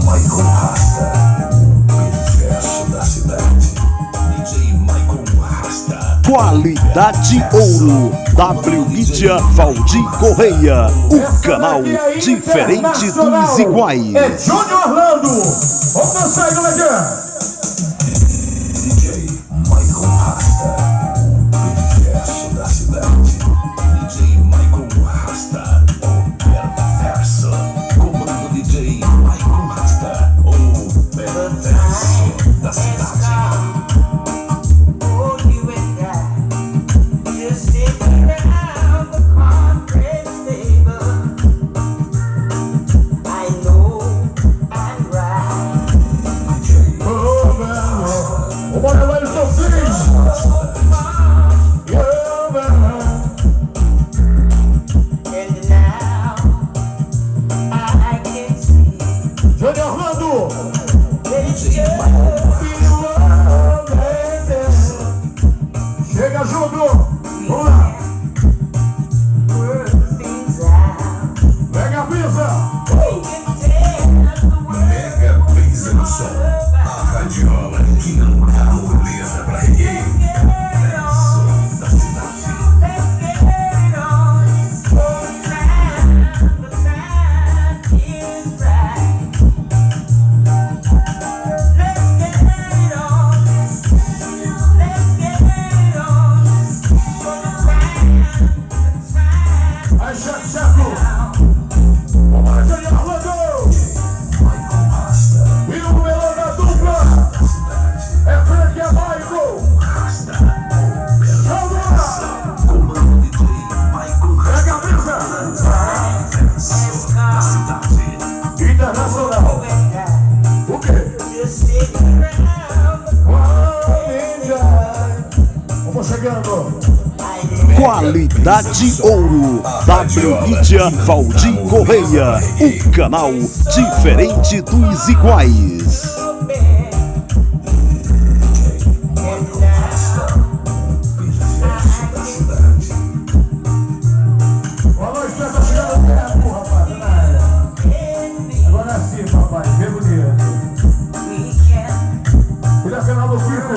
Michael Rasta, Festejo da cidade. DJ Michael Rasta. Qualidade Ouro. W Mídia Valdir Correia. O canal diferente dos iguais. É Júnior Orlando. Vamos dançar aí, galera. DJ Michael Rasta, Festejo da cidade. DJ Michael Rasta, o perverso. Comando DJ Michael Rasta, o perverso da cidade. Chega junto! Vamos lá! Mega-Brisa! Mega-Brisa no som. A radiola que não dá moleza pra ninguém. Verso da cidade. Internacional. O quê? Vamos chegando. Qualidade Ouro. W Mídia Valdir Correia. O canal diferente dos iguais. Agora sim, papai, bem bonito. Filha final do Fico.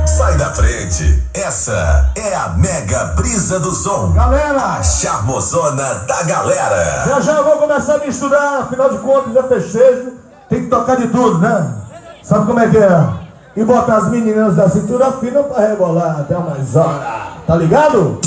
Sai da frente, essa é a Mega-Brisa do som. Galera, A charmosona da galera. já vou começar a misturar, afinal de contas é festejo, tem que tocar de tudo, né? Sabe como é que é? E botar as meninas da cintura fina pra rebolar até umas horas, tá ligado?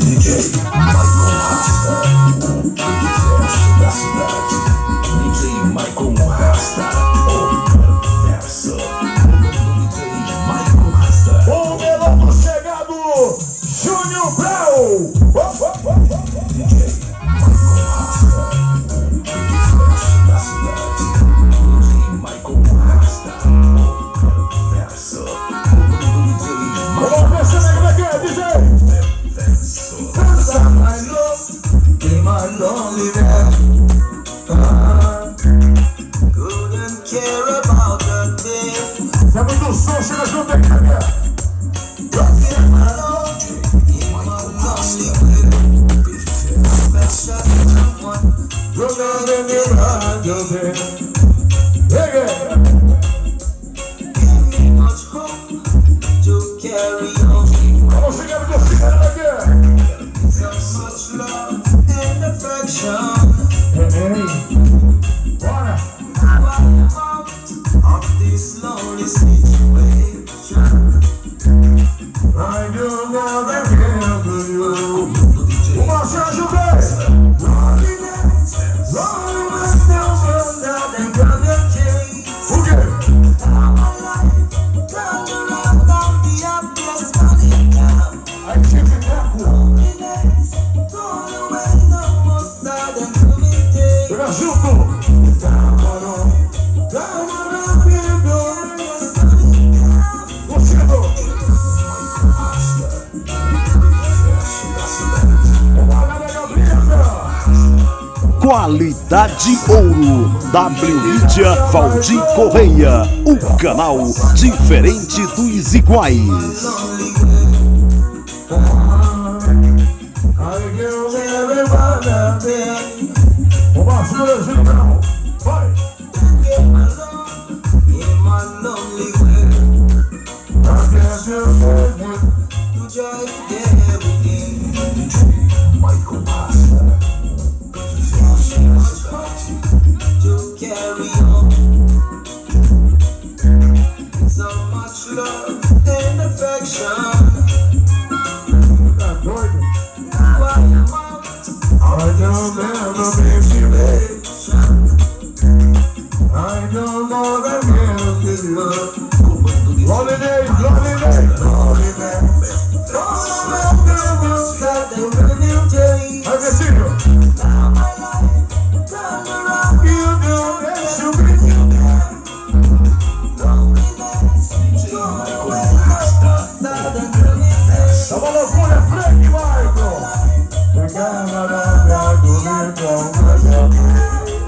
DJ Michael Rasta, o perverso da cidade. DJ Michael Rasta, o perverso. DJ Michael Rasta. O melão chegado, Júnior Brau. DJ Michael Rasta, o perverso da cidade. DJ Michael Rasta, o perverso. DJ Vamos ver se é que é, DJ. Perverso. Se é muito som, chega junto aqui, cara. Vamos chegando com o final aqui. Bora! O Marcelo José! Qualidade Ouro, W Mídia Valdir Correia, o canal diferente dos iguais.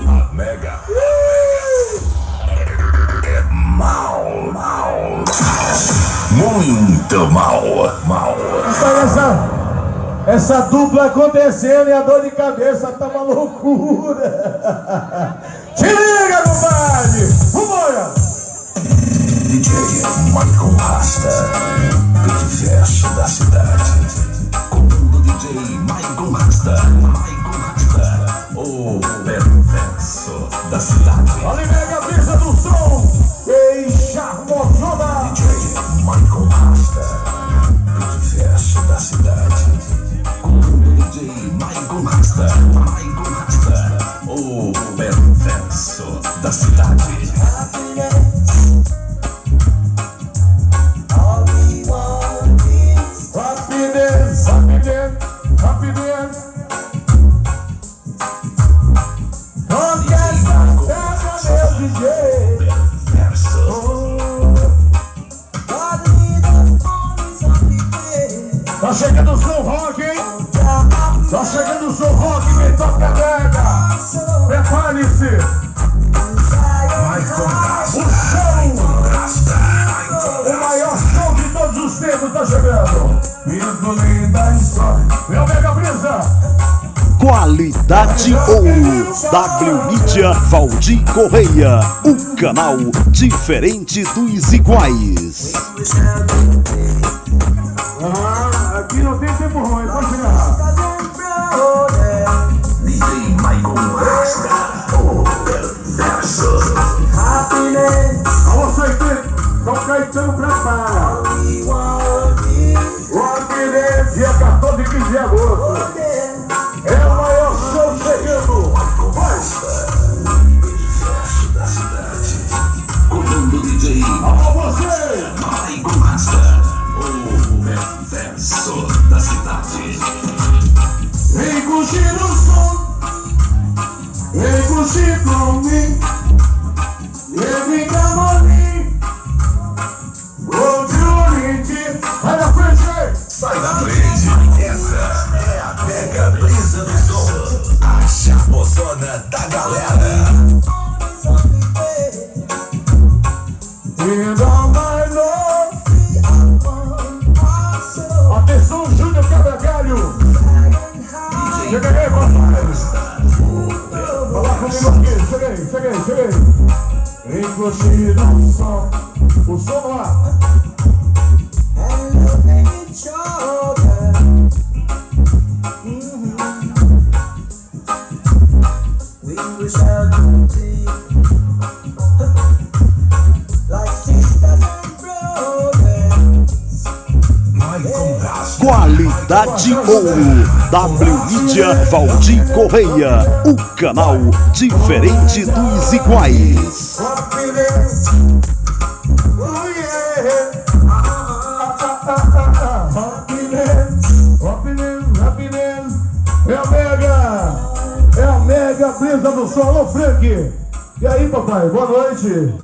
A Mega é mal. Muito mal. Essa dupla acontecendo e a dor de cabeça tá uma loucura. Te liga, compadre! Vambora! DJ Michael Rasta, Festejo da cidade. Comando DJ Michael Rasta, o perverso da cidade. Olha, Mega-Brisa do som! Ei, charmosona! DJ Michael Rasta, Festejo da cidade. Comando DJ Michael Rasta, o perverso da cidade. Tá chegando o som rock, hein? Tá chegando o som rock, quem toca Mega. Prepare-se. O maior show de todos os tempos tá chegando. Meu Mega-Brisa. Qualidade Ouro, W Mídia Valdir Correia, o canal diferente dos iguais. Aqui não tem tempo ruim, pode chegar. DJ Michael Rasta, o perverso. Alô, São Caetano prepara. O Palmeirandia, dia 14 e 15 de agosto. É o maior show chegando. Festejo da cidade. Comando DJ Alô, você! Michael Rasta, o perverso da cidade. Vem curtir o som, vem curtir comigo, vem brincar molinho, vou te unir. Vai na frente! Sai da frente, essa é a Mega-Brisa do som, a charmosona da galera. Atenção, Júnior Cabragalho! Chega aí, papai! Fala comigo aqui, chega aí! Vem curtir o som no ar! Qualidade Ouro, W Mídia Valdir Correia, o canal diferente dos iguais. É a Mega-Brisa do som, alô, Frank! E aí, papai, boa noite!